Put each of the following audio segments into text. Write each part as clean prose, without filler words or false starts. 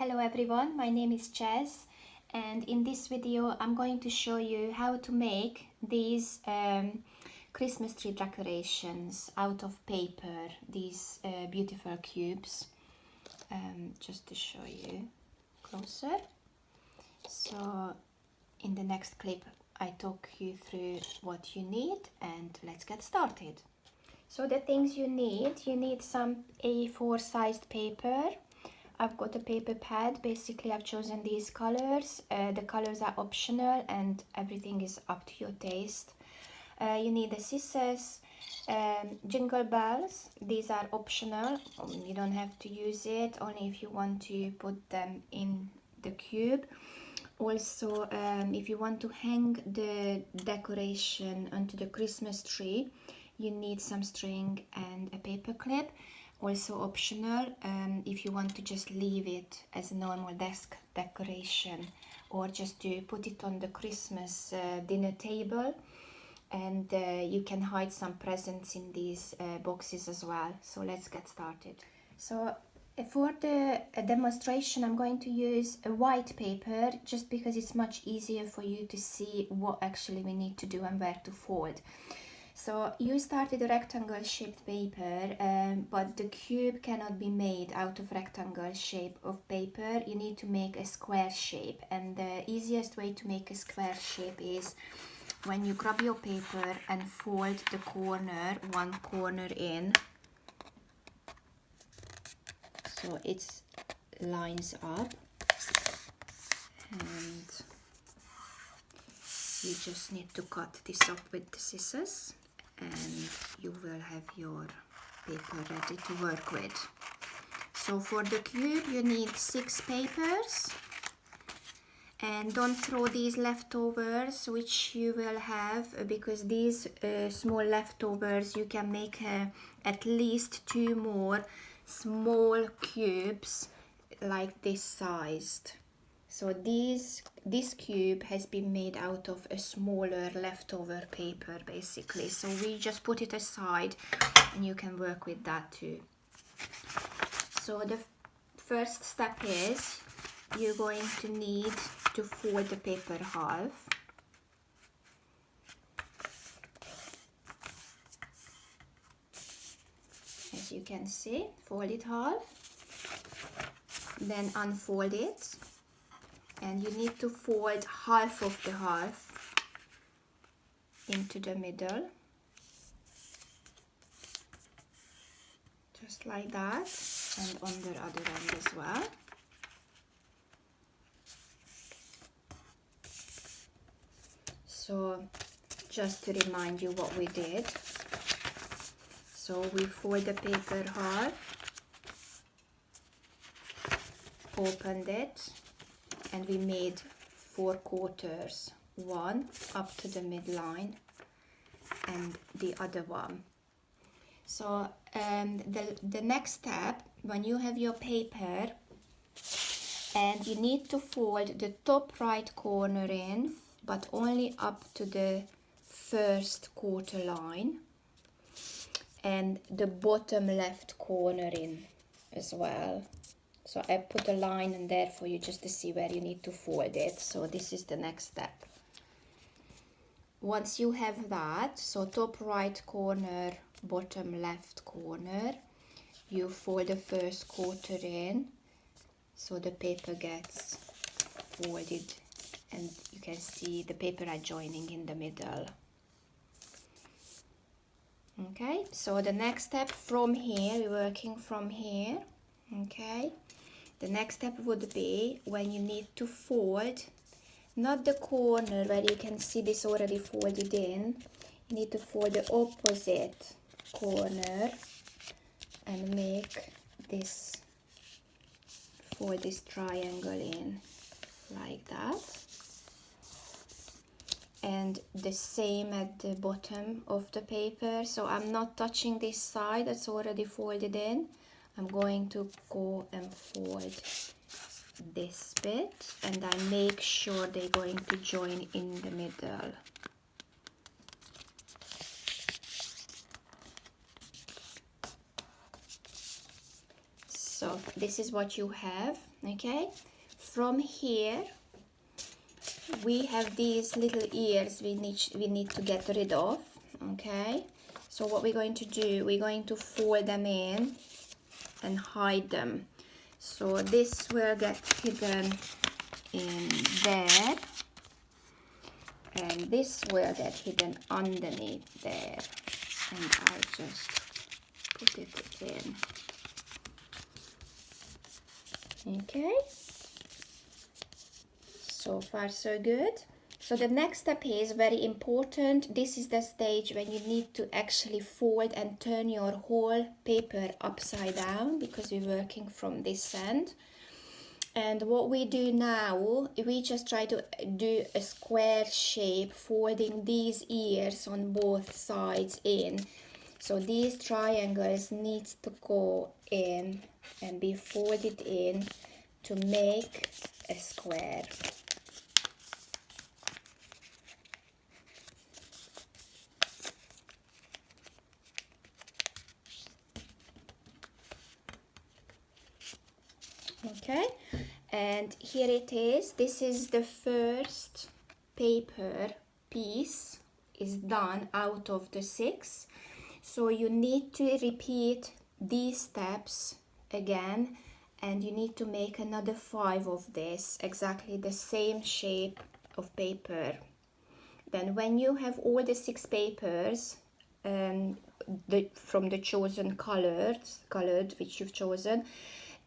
Hello everyone, my name is Chaz, and in this video I'm going to show you how to make these Christmas tree decorations out of paper, these beautiful cubes, just to show you closer. So in the next clip I talk you through what you need, and let's get started. So the things you need some A4 sized paper. I've got a paper pad. Basically I've chosen these colors. The colors are optional and everything is up to your taste. You need the scissors, jingle bells. These are optional. You don't have to use it, only if you want to put them in the cube. Also, if you want to hang the decoration onto the Christmas tree, you need some string and a paper clip. Also optional, if you want to just leave it as a normal desk decoration, or just to put it on the Christmas dinner table, and you can hide some presents in these boxes as well. So let's get started. So for the demonstration I'm going to use a white paper, just because it's much easier for you to see what actually we need to do and where to fold. So you start with a rectangle shaped paper, but the cube cannot be made out of rectangle shape of paper. You need to make a square shape, and the easiest way to make a square shape is when you grab your paper and fold the corner, one corner in, so it lines up, and you just need to cut this up with the scissors, and you will have your paper ready to work with. So for the cube you need 6 papers, and don't throw these leftovers which you will have, because these small leftovers you can make at least 2 more small cubes like this sized. So this cube has been made out of a smaller leftover paper basically, so we just put it aside and you can work with that too. So the first step is you're going to need to fold the paper half. As you can see, fold it half, then unfold it, and you need to fold half of the half into the middle, just like that, and on the other end as well. So just to remind you what we did, so we fold the paper half, opened it, and we made 4 quarters, one up to the midline and the other one. So the next step, when you have your paper, and you need to fold the top right corner in, but only up to the first quarter line, and the bottom left corner in as well. So I put a line in there for you just to see where you need to fold it. So this is the next step. Once you have that, so top right corner, bottom left corner, you fold the first quarter in, so the paper gets folded, and you can see the paper are joining in the middle. Okay, so the next step from here, we're working from here. Okay, the next step would be when you need to fold, not the corner where you can see this already folded in, you need to fold the opposite corner and make this, fold this triangle in like that, and the same at the bottom of the paper. So I'm not touching this side that's already folded in. I'm going to go and fold this bit, and I make sure they're going to join in the middle. So this is what you have. Okay, from here we have these little ears we need to get rid of. Okay, so what we're going to do, we're going to fold them in and hide them. So this will get hidden in there, and this will get hidden underneath there, and I'll just put it in. Okay, so far so good. So the next step is very important. This is the stage when you need to actually fold and turn your whole paper upside down, because we're working from this end. And what we do now, we just try to do a square shape, folding these ears on both sides in. So these triangles need to go in and be folded in to make a square. Okay, and here it is. This is the first paper piece is done out of the 6. So you need to repeat these steps again, and you need to make another 5 of this, exactly the same shape of paper. Then when you have all the 6 papers from the chosen colored which you've chosen,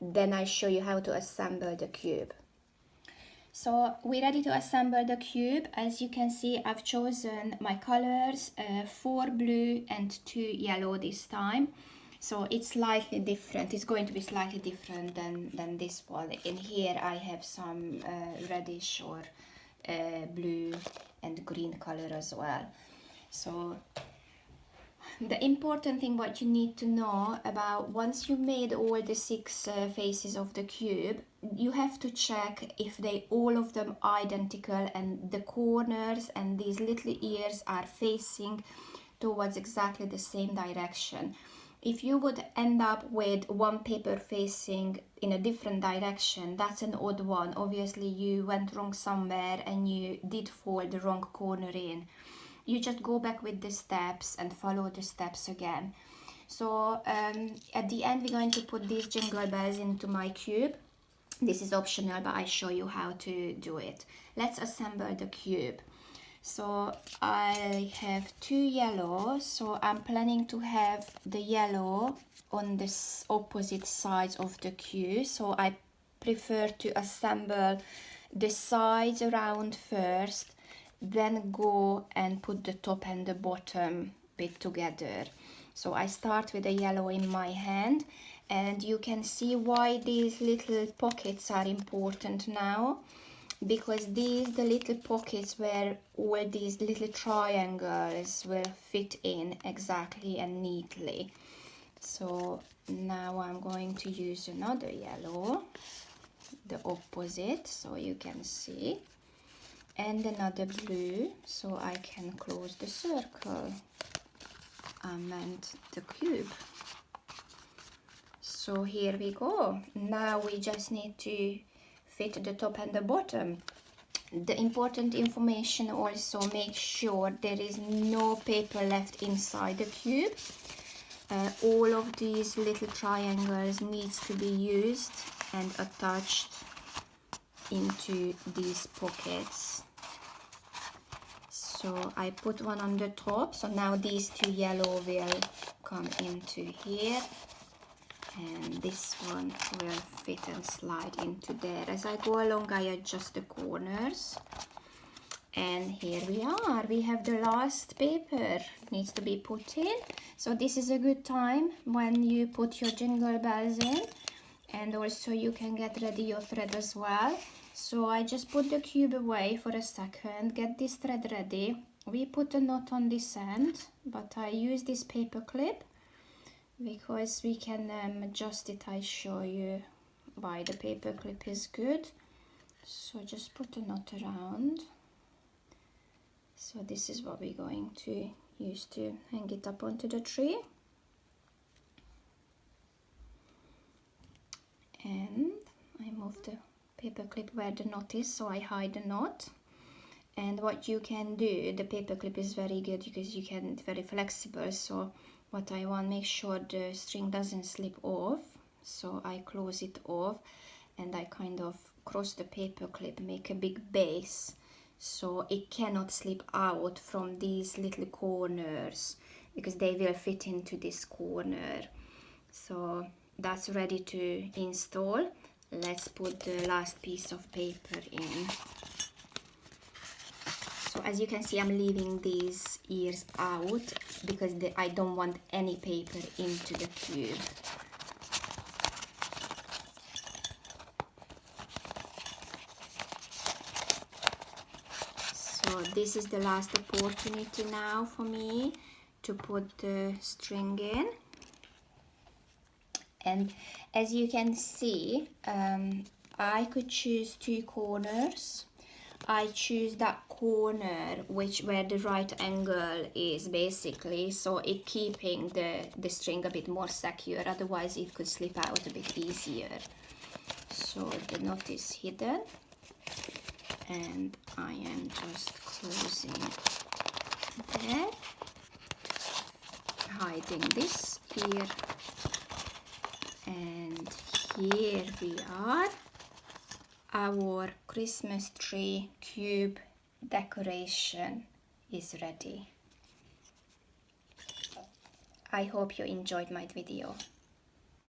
then I show you how to assemble the cube. So we're ready to assemble the cube. As you can see, I've chosen my colors, 4 blue and 2 yellow this time. So it's slightly different. It's going to be slightly different than this one. In here I have some reddish or blue and green color as well. So the important thing what you need to know about, once you made all the 6 faces of the cube, you have to check if all of them identical and the corners and these little ears are facing towards exactly the same direction. If you would end up with one paper facing in a different direction, that's an odd one. Obviously you went wrong somewhere and you did fold the wrong corner in. You just go back with the steps and follow the steps again. So at the end we're going to put these jingle bells into my cube. This is optional, but I show you how to do it. Let's assemble the cube. So I have 2 yellow, so I'm planning to have the yellow on the opposite sides of the cube. So I prefer to assemble the sides around first, then go and put the top and the bottom bit together. So I start with the yellow in my hand, and you can see why these little pockets are important now, because these the little pockets where all these little triangles will fit in exactly and neatly. So now I'm going to use another yellow, the opposite, so you can see, and another blue, so I can close the circle. I meant the cube. So here we go. Now we just need to fit the top and the bottom. The important information also, make sure there is no paper left inside the cube. All of these little triangles needs to be used and attached into these pockets. So I put one on the top, so now these 2 yellow will come into here, and this one will fit and slide into there. As I go along I adjust the corners, and here we are. We have the last paper needs to be put in. So this is a good time when you put your jingle bells in, and also you can get ready your thread as well. So I just put the cube away for a second, get this thread ready. We put a knot on this end, but I use this paper clip because we can adjust it. I show you why the paper clip is good. So just put a knot around. So this is what we're going to use to hang it up onto the tree. And I move the paper clip where the knot is, so I hide the knot. And what you can do, the paper clip is very good because you can, it's very flexible, so what I want, make sure the string doesn't slip off, so I close it off and I kind of cross the paper clip, make a big base so it cannot slip out from these little corners because they will fit into this corner. So that's ready to install. Let's put the last piece of paper in. So as you can see, I'm leaving these ears out because I don't want any paper into the cube. So this is the last opportunity now for me to put the string in. And as you can see, I could choose 2 corners. I choose that corner where the right angle is basically, so it keeping the string a bit more secure, otherwise it could slip out a bit easier. So the knot is hidden and I am just closing there, hiding this here, and here we are. Our Christmas tree cube decoration is ready. I hope you enjoyed my video.